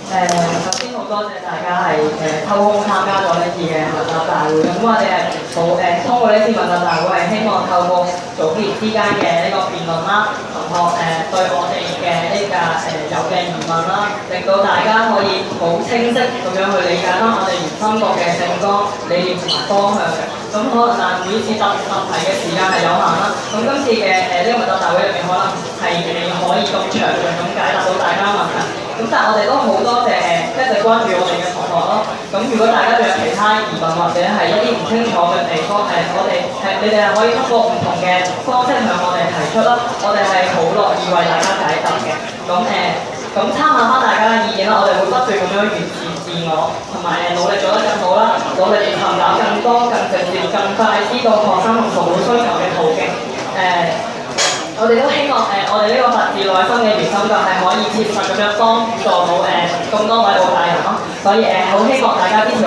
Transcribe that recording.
首先好多謝大家係抽空參加咗呢次嘅問答大會。咁我哋係通過呢次問答大會係希望透過組別之間嘅呢個辯論啦，同學對我哋嘅呢個有嘅疑問啦，令到大家可以好清晰咁樣去理解翻我哋原心覺嘅政綱理念同埋方向嘅。咁可能但每次答題嘅時間係有限啦。咁今次嘅呢個問答大會入面可能係未可以咁詳盡咁解答到大家問題。咁但係我哋都好多謝一直關注我哋嘅同學咯。咁如果大家仲有其他疑問或者係一啲唔清楚嘅地方，我哋你哋係可以通過唔同嘅方式向我哋提出啦。我哋係好樂意為大家解答嘅。咁參考翻大家嘅意見啦，我哋會不斷咁樣完善自我，同埋努力做得更好啦，努力尋找更多、更直接、更快知道學生同服務需求嘅途徑。我哋都希望我哋呢個發自內心嘅原心就係可以切實咁樣幫助到咁多位澳大人咯，所以好希望大家支持